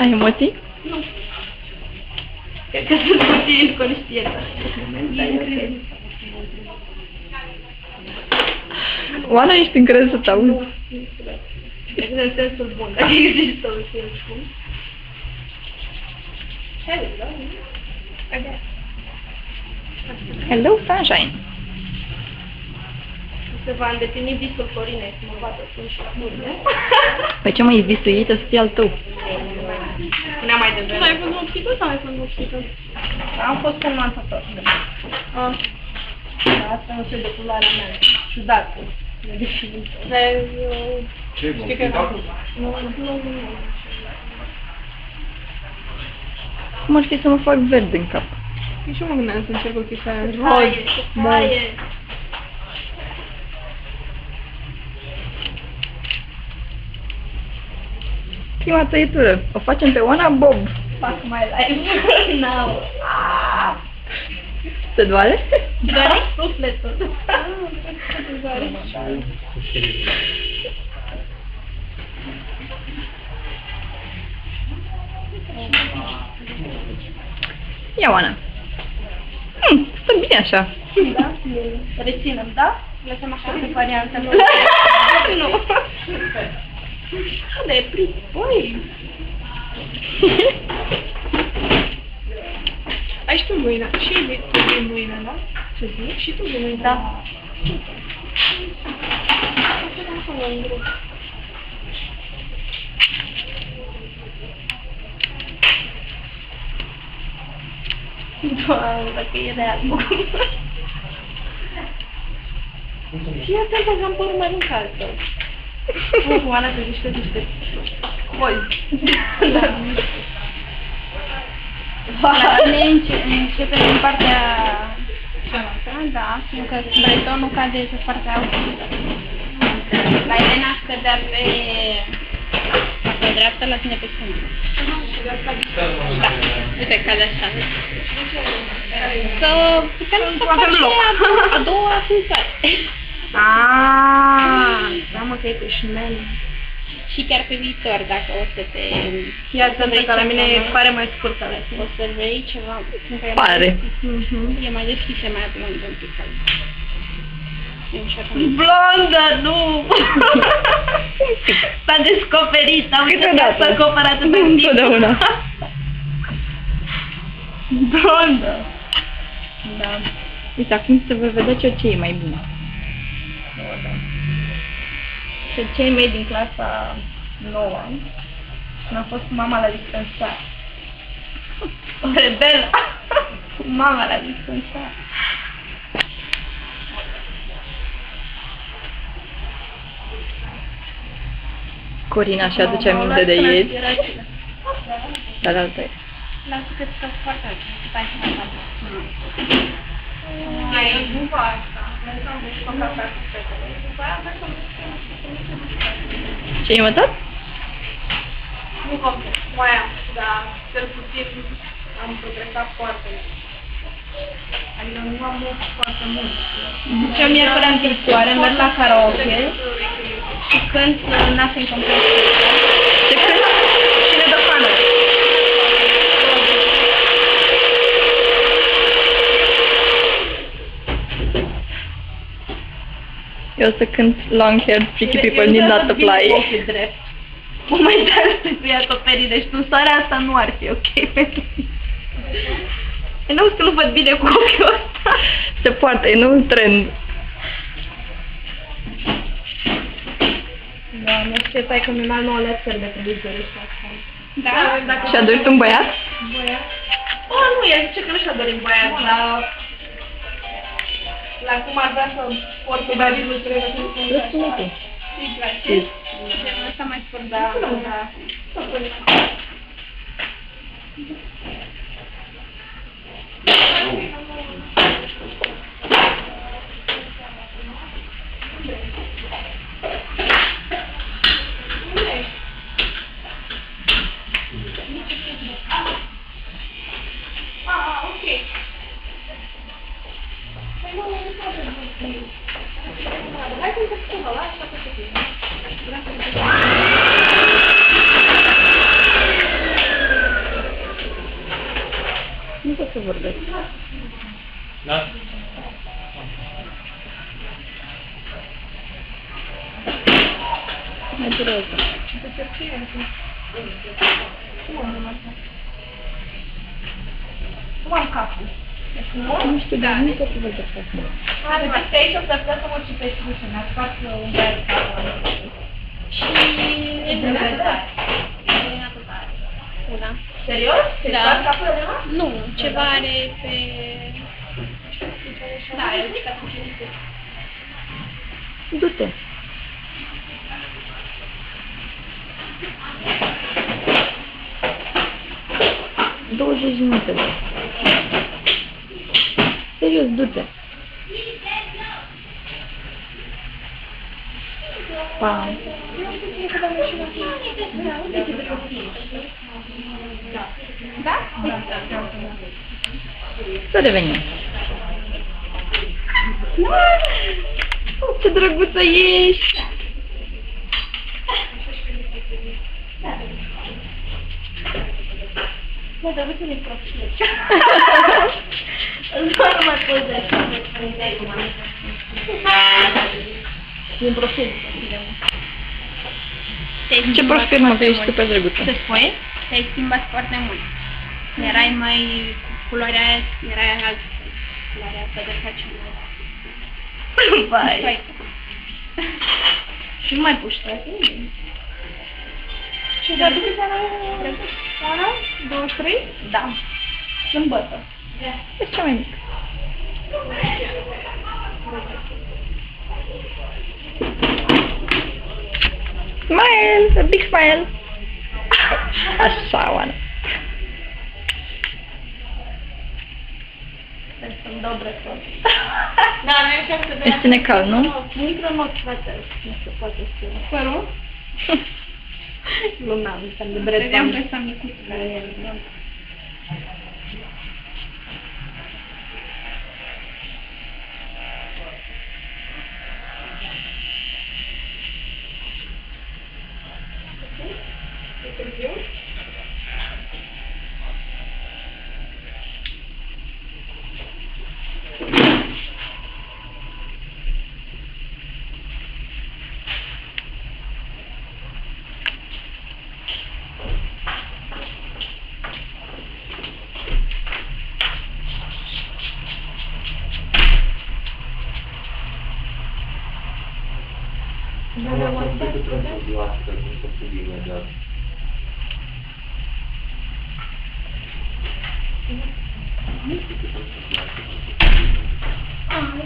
Ai emoții? Nu. Cred că sunt puțin inconștientă. E incredibil. Oana, ești încrezut să te auzi? Cred că în sensul bun, dacă există un sens bun. Hello, sunshine! Se va îndeplini visul Florinei să mă vadă sunt și la murile. Păi ce mă, e visul ei, să fie al tău. Spunea mai devreme. Tu ai fost vopsită sau ai fost vopsită? Am fost conmansator. Asta nu se de culoarea mea. Ciudată. Dar eu... Știi că era... Nu. Cum ar fi să mă fac verde în cap? Eu și mă gândeam să încerc o chestie aia. Foaie. Prima tăietură. O facem pe Oana Bob. Fac mai live. Now. Se doare? Doare sufletul. Ia, Oana. Stă bine așa. Da? Reținem, da? Lăsăm așa pe variantă. Nu. Unde e prit? Băi! Ai și tu mâine. Și tu vii mâine, da? Ce zici? Și tu vii mâine. Da. Doamne, dacă e real. Și atent că am părul mai lung ca al tău. Nu, Oana, te zici niște cozi. La tine începe din partea cealaltă, da, pentru că bretonul cade pe partea altă. La Elena scădea pe dreapta, la tine pe stânga. Da, uite, cade așa. Să putem să facem a doua filtrare. Seamă că e cu șmel. Și chiar pe viitor, dacă o să te... Ia atent că la mine pare mai scurtă la tine. O să vrei ceva... Pare. E mai deschis, e mai blondă un pic. Blondă, nu! S-a descoperit, am uitat să acopăr atâta timp. Întotdeauna. Blondă! Da. Uite, acum se va vedea ce e mai bine. Și cei mei din clasa 9 și am fost cu mama la dispensar. O rebelă! Cu mama la dispensar. Corina și aduce aminte de ieri. Dar altă e. Lasă că ți-o foarte altă. Stai să mă fac. După asta, lăsăm de școcat cu fetele. După aia lăsăm Ce ai mătat? nu complet, mai am, dar cel puțin am progresat foarte mult. Adică nu am mult foarte mult. Eu miercuri în viitoare, merg la karaoke și cânt Nothing Compares to You. Ce crezi? Cine dă fană? Eu o să cânt Long Haired Freaky People Need Not Apply. Momentan să fie acoperit, deci tu soarea asta nu ar fi ok pentru mine. Eu nu că nu văd bine cu ochiul ăsta. Se poartă, e noul trend. Da, nu știu, stai că mi-am al 9 leceri de televizor ăsta. Da? Și-a dorit un băiat? Băiat? O, nu, ea zice că nu și-a dorit băiat, la cum ar vrea să porte babilul pregătit. Răspunde tu. Îi place? Asta mai spun, da. Hai să-i spun ăla, așa că se fie. Nu pot să vorbesc. Da? Mai durează. Cum am capul? Nu știu, dar nu pot să vorbesc acum. Uite aici o să plăsăm o cipestruță, mi-a spart un băiat capul. Și... e de vedere. Una. Serios? Te Da. spart capul de la? Nu, ceva are pe... Da, e o cicatrice. Du-te. ...20 minute. Serios, du-te. Pam. Da? Să revenim. Ce drăguță ești! Mă, dar uite-ne profil. Nu mai poți de așa. Din profil. Ce profil, mă, că ești super drăguță. Ce spui? Te-ai schimbat foarte mult. Erai mai cu culoarea aia, erai altă. Culoarea asta de faci. Vai. Și nu mai puști. Și de atunci seara? 23? Da. Sâmbătă. Ești cea mai mică. Smile! A big smile! Așa, Oana. Sunt dobre tot. Da, noi așa să Îți ține cald, nu? Intră în ochi, frate. Nu se poate spune. părul. Lumea, mi se de Vedeam breton. pe ăsta micuț care e.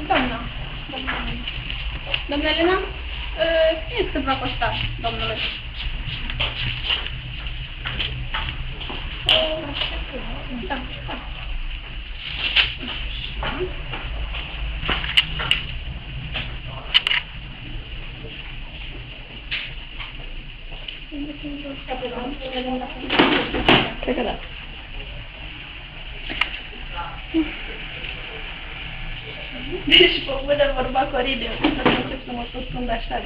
Doamna. Doamna Elena, spuneți cât va costa, domnule. Da, da. Cred că da. Deci, pe bună vorba Corine, o să încep să mă ascund așa.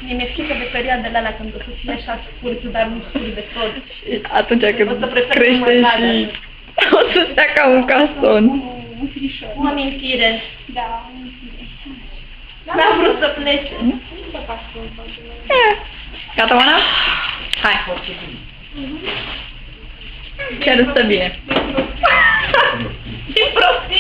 Mi-e frică de perioadele alea când o să fie așa scurt, dar nu scurt de tot. Și atunci O să când prefer crește să mă vadă. și o să stea ca un caston. Un frișor. O amintire. Da, N-am vrut să plece. să fac un continuu. Gata, Oana? Hai. Chiar stă bine. Din profil.